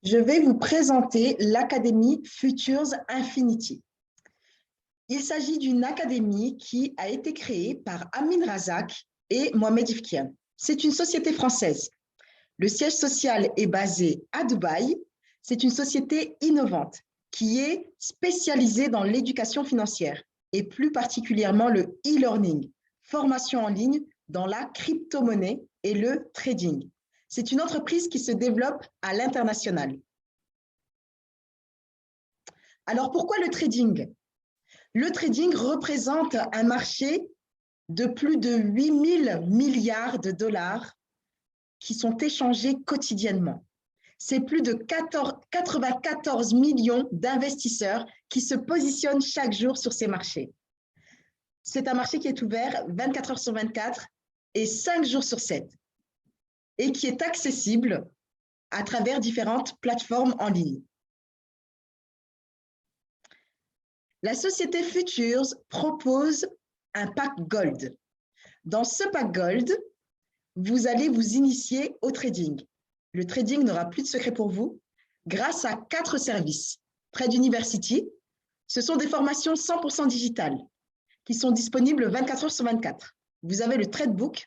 je vais vous présenter l'Académie Futures Infinity. Il s'agit d'une académie qui a été créée par Amin Razak et Mohamed Ifkian. C'est une société française. Le siège social est basé à Dubaï. C'est une société innovante qui est spécialisée dans l'éducation financière et plus particulièrement le e-learning, formation en ligne dans la crypto-monnaie et le trading. C'est une entreprise qui se développe à l'international. Alors, pourquoi le trading? Le trading représente un marché de plus de 8 000 milliards de dollars qui sont échangés quotidiennement. C'est plus de 94 millions d'investisseurs qui se positionnent chaque jour sur ces marchés. C'est un marché qui est ouvert 24 heures sur 24 et 5 jours sur 7 et qui est accessible à travers différentes plateformes en ligne. La société Futures propose un pack Gold. Dans ce pack Gold, vous allez vous initier au trading. Le trading n'aura plus de secret pour vous grâce à 4 services. Trade University, ce sont des formations 100% digitales qui sont disponibles 24 heures sur 24. Vous avez le Tradebook.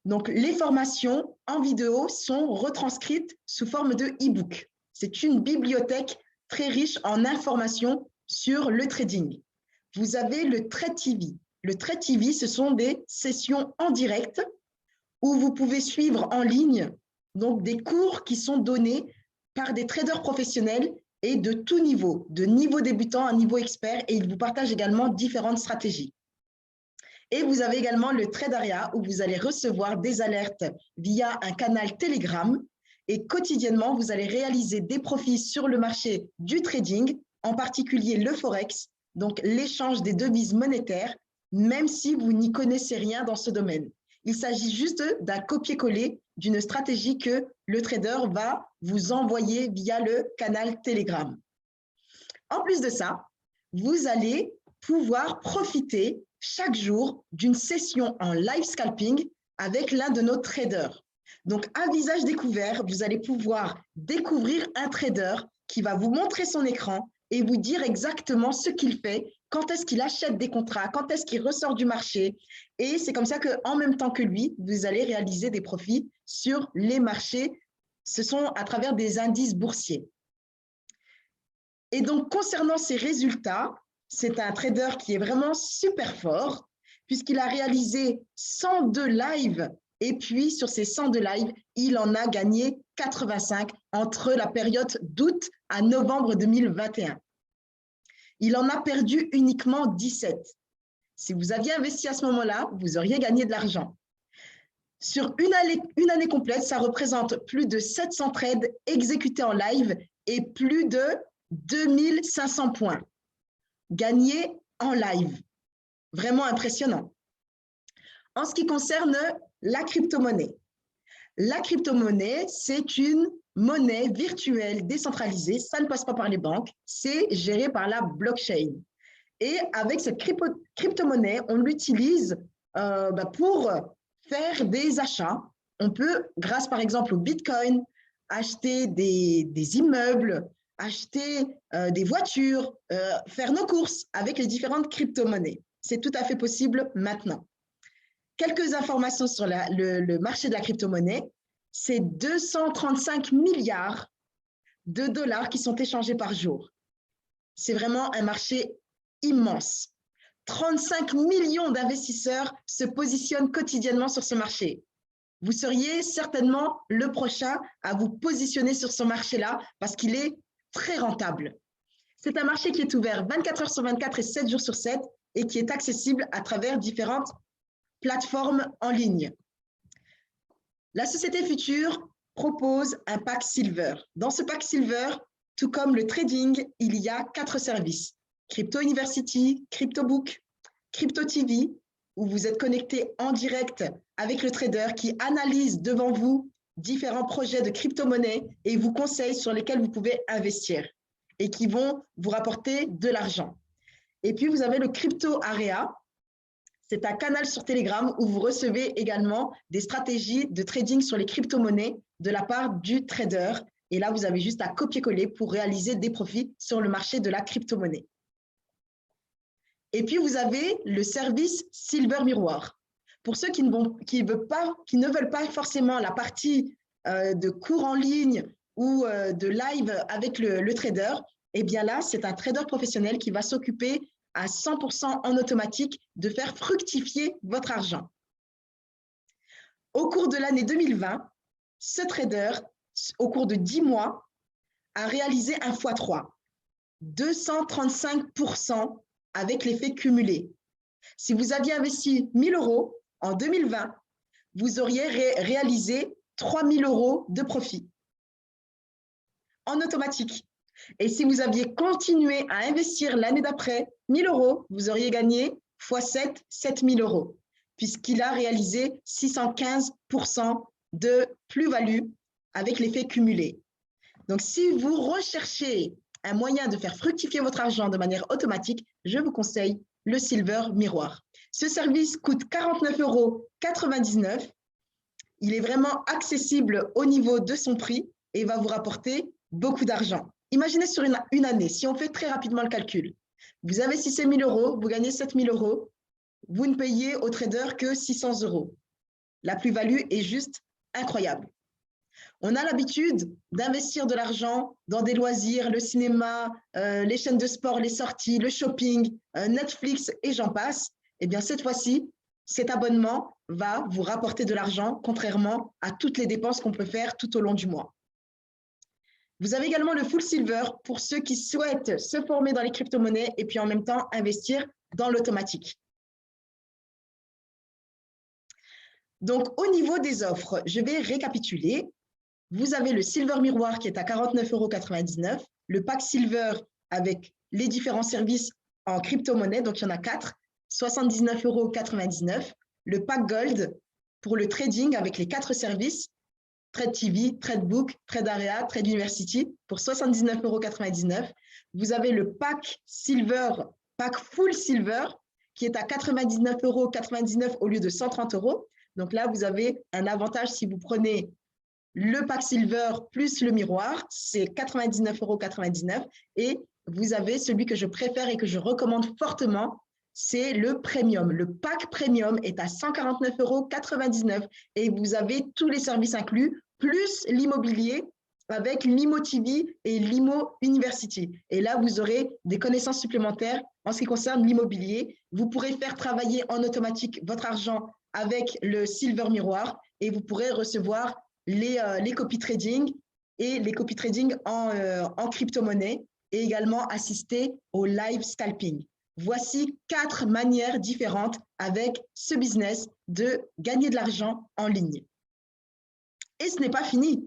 Donc, les formations en vidéo sont retranscrites sous forme de e-book. C'est une bibliothèque très riche en informations sur le trading. Vous avez le Trade TV. Le Trade TV, ce sont des sessions en direct où vous pouvez suivre en ligne donc des cours qui sont donnés par des traders professionnels et de tout niveau, de niveau débutant à niveau expert, et ils vous partagent également différentes stratégies. Et vous avez également le Tradaria où vous allez recevoir des alertes via un canal Telegram et quotidiennement, vous allez réaliser des profits sur le marché du trading, en particulier le Forex, donc l'échange des devises monétaires, même si vous n'y connaissez rien dans ce domaine. Il s'agit juste d'un copier-coller d'une stratégie que le trader va vous envoyer via le canal Telegram. En plus de ça, vous allez pouvoir profiter chaque jour d'une session en live scalping avec l'un de nos traders. Donc, à visage découvert, vous allez pouvoir découvrir un trader qui va vous montrer son écran et vous dire exactement ce qu'il fait, quand est-ce qu'il achète des contrats, quand est-ce qu'il ressort du marché. Et c'est comme ça qu'en même temps que lui, vous allez réaliser des profits sur les marchés. Ce sont à travers des indices boursiers. Et donc, concernant ces résultats, c'est un trader qui est vraiment super fort puisqu'il a réalisé 102 lives et puis sur ces 102 lives, il en a gagné 85 entre la période d'août à novembre 2021. Il en a perdu uniquement 17. Si vous aviez investi à ce moment-là, vous auriez gagné de l'argent. Sur une année complète, ça représente plus de 700 trades exécutés en live et plus de 2500 points gagnés en live. Vraiment impressionnant. En ce qui concerne la crypto-monnaie. La crypto-monnaie, c'est une monnaie virtuelle décentralisée. Ça ne passe pas par les banques. C'est géré par la blockchain. Et avec cette crypto-monnaie, on l'utilise pour faire des achats. On peut, grâce par exemple au Bitcoin, acheter des immeubles, acheter des voitures, faire nos courses avec les différentes crypto-monnaies. C'est tout à fait possible maintenant. Quelques informations sur le marché de la crypto-monnaie. C'est 235 milliards de dollars qui sont échangés par jour. C'est vraiment un marché immense. 35 millions d'investisseurs se positionnent quotidiennement sur ce marché. Vous seriez certainement le prochain à vous positionner sur ce marché-là parce qu'il est très rentable. C'est un marché qui est ouvert 24 heures sur 24 et 7 jours sur 7 et qui est accessible à travers différentes plateformes en ligne. La société Future propose un pack Silver. Dans ce pack Silver, tout comme le trading, il y a 4 services. Crypto University, Cryptobook, Crypto TV, où vous êtes connecté en direct avec le trader qui analyse devant vous différents projets de crypto-monnaie et vous conseille sur lesquels vous pouvez investir et qui vont vous rapporter de l'argent. Et puis, vous avez le Crypto Area. C'est un canal sur Telegram où vous recevez également des stratégies de trading sur les crypto-monnaies de la part du trader Et là, vous avez juste à copier-coller pour réaliser des profits sur le marché de la crypto-monnaie. Et puis, vous avez le service Silver Miroir. Pour ceux qui ne veulent pas forcément la partie de cours en ligne ou de live avec le trader, eh bien là, c'est un trader professionnel qui va s'occuper à 100% en automatique de faire fructifier votre argent. Au cours de l'année 2020, ce trader, au cours de 10 mois, a réalisé un x3, 235% avec l'effet cumulé. Si vous aviez investi 1 000 € en 2020, vous auriez réalisé 3 000 € de profit en automatique. Et si vous aviez continué à investir l'année d'après 1 000 €, vous auriez gagné x7, 7 000 €, puisqu'il a réalisé 615% de plus-value avec l'effet cumulé. Donc, si vous recherchez un moyen de faire fructifier votre argent de manière automatique, je vous conseille le Silver Miroir. Ce service coûte 49,99 €. Il est vraiment accessible au niveau de son prix et va vous rapporter beaucoup d'argent. Imaginez sur une année, si on fait très rapidement le calcul, vous investissez 1 000 €, vous gagnez 7 000 €, vous ne payez au trader que 600 €. La plus-value est juste incroyable. On a l'habitude d'investir de l'argent dans des loisirs, le cinéma, les chaînes de sport, les sorties, le shopping, Netflix et j'en passe. Eh bien, cette fois-ci, cet abonnement va vous rapporter de l'argent, contrairement à toutes les dépenses qu'on peut faire tout au long du mois. Vous avez également le Full Silver pour ceux qui souhaitent se former dans les crypto-monnaies et puis en même temps investir dans l'automatique. Donc, au niveau des offres, je vais récapituler. Vous avez le Silver Miroir qui est à 49,99 €, le pack Silver avec les différents services en crypto-monnaie, donc il y en a 4, 79,99 €, le pack Gold pour le trading avec les 4 services, Trade TV, Tradebook, Trade Area, Trade University pour 79,99 €. Vous avez le pack Silver, pack Full Silver qui est à 99,99 € au lieu de 130 €. Donc là, vous avez un avantage si vous prenez le pack Silver plus le miroir, c'est 99,99 € et vous avez celui que je préfère et que je recommande fortement, c'est le Premium. Le pack Premium est à 149,99 € et vous avez tous les services inclus, plus l'immobilier avec l'Imo TV et l'Imo University. Et là, vous aurez des connaissances supplémentaires en ce qui concerne l'immobilier. Vous pourrez faire travailler en automatique votre argent avec le Silver Miroir et vous pourrez recevoir les copy trading et les copy trading en crypto-monnaie et également assister au live scalping. Voici 4 manières différentes avec ce business de gagner de l'argent en ligne. Et ce n'est pas fini.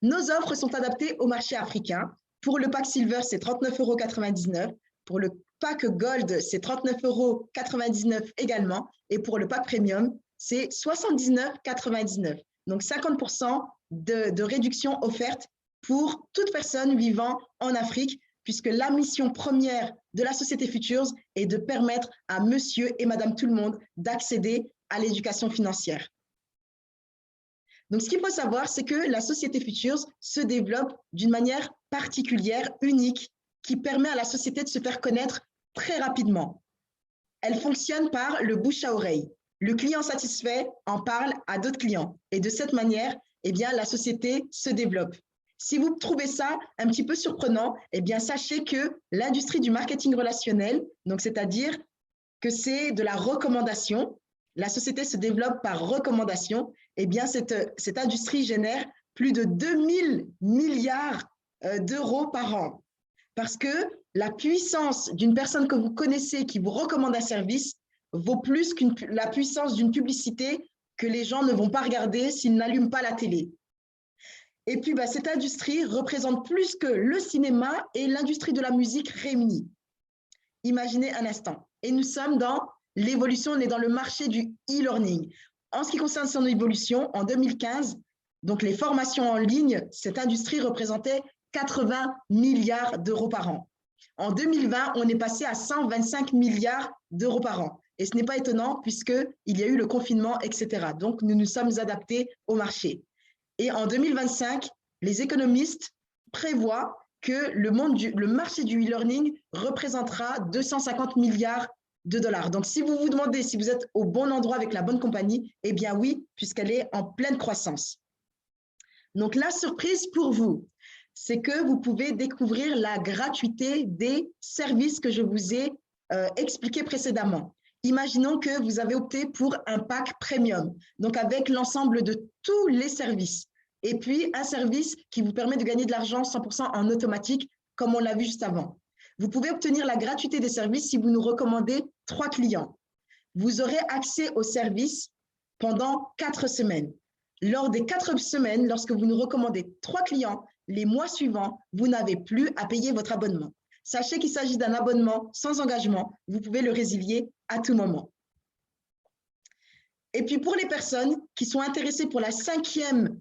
Nos offres sont adaptées au marché africain. Pour le pack Silver, c'est 39,99 €. Pour le pack Gold, c'est 39,99 € également. Et pour le pack Premium, c'est 79,99 €. Donc, 50% de réduction offerte pour toute personne vivant en Afrique, puisque la mission première de la Société Futures est de permettre à monsieur et madame tout le monde d'accéder à l'éducation financière. Donc, ce qu'il faut savoir, c'est que la Société Futures se développe d'une manière particulière, unique, qui permet à la société de se faire connaître très rapidement. Elle fonctionne par le bouche à oreille. Le client satisfait en parle à d'autres clients. Et de cette manière, eh bien, la société se développe. Si vous trouvez ça un petit peu surprenant, eh bien, sachez que l'industrie du marketing relationnel, donc c'est-à-dire que c'est de la recommandation, la société se développe par recommandation, eh bien, cette industrie génère plus de 2000 milliards d'euros par an. Parce que la puissance d'une personne que vous connaissez qui vous recommande un service vaut plus que la puissance d'une publicité que les gens ne vont pas regarder s'ils n'allument pas la télé. Et puis, cette industrie représente plus que le cinéma et l'industrie de la musique réunis. Imaginez un instant. Et nous sommes dans l'évolution, on est dans le marché du e-learning. En ce qui concerne son évolution, en 2015, donc les formations en ligne, cette industrie représentait 80 milliards d'euros par an. En 2020, on est passé à 125 milliards d'euros par an. Et ce n'est pas étonnant puisqu'il y a eu le confinement, etc. Donc, nous nous sommes adaptés au marché. Et en 2025, les économistes prévoient que le marché du e-learning représentera 250 milliards de dollars. Donc, si vous vous demandez si vous êtes au bon endroit avec la bonne compagnie, eh bien oui, puisqu'elle est en pleine croissance. Donc, la surprise pour vous, c'est que vous pouvez découvrir la gratuité des services que je vous ai expliqués précédemment. Imaginons que vous avez opté pour un pack premium, donc avec l'ensemble de tous les services. Et puis, un service qui vous permet de gagner de l'argent 100% en automatique, comme on l'a vu juste avant. Vous pouvez obtenir la gratuité des services si vous nous recommandez 3 clients. Vous aurez accès aux services pendant 4 semaines. Lors des 4 semaines, lorsque vous nous recommandez 3 clients, les mois suivants, vous n'avez plus à payer votre abonnement. Sachez qu'il s'agit d'un abonnement sans engagement. Vous pouvez le résilier à tout moment. Et puis, pour les personnes qui sont intéressées pour le cinquième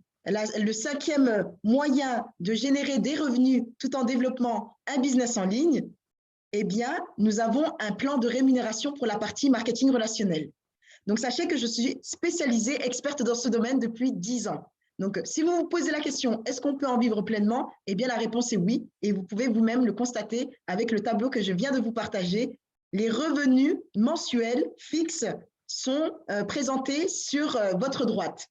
moyen de générer des revenus tout en développant un business en ligne, eh bien, nous avons un plan de rémunération pour la partie marketing relationnel. Donc, sachez que je suis spécialisée, experte dans ce domaine depuis 10 ans. Donc, si vous vous posez la question, est-ce qu'on peut en vivre pleinement? Eh bien, la réponse est oui. Et vous pouvez vous-même le constater avec le tableau que je viens de vous partager. Les revenus mensuels fixes sont présentés sur votre droite.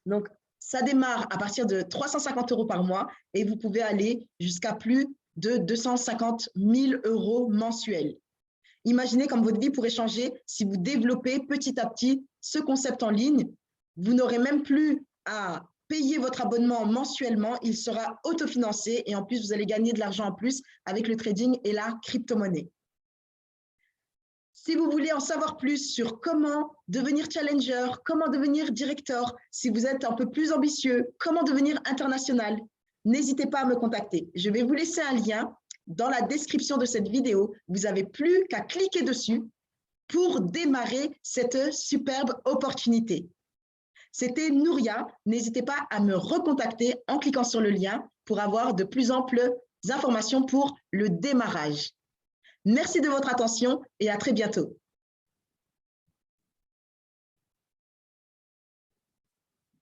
Donc, ça démarre à partir de 350 € par mois et vous pouvez aller jusqu'à plus de 250 000 € mensuels. Imaginez comme votre vie pourrait changer si vous développez petit à petit ce concept en ligne. Vous n'aurez même plus à payer votre abonnement mensuellement, il sera autofinancé et en plus, vous allez gagner de l'argent en plus avec le trading et la crypto-monnaie. Si vous voulez en savoir plus sur comment devenir challenger, comment devenir directeur, si vous êtes un peu plus ambitieux, comment devenir international, n'hésitez pas à me contacter. Je vais vous laisser un lien dans la description de cette vidéo. Vous n'avez plus qu'à cliquer dessus pour démarrer cette superbe opportunité. C'était Nouria. N'hésitez pas à me recontacter en cliquant sur le lien pour avoir de plus amples informations pour le démarrage. Merci de votre attention et à très bientôt.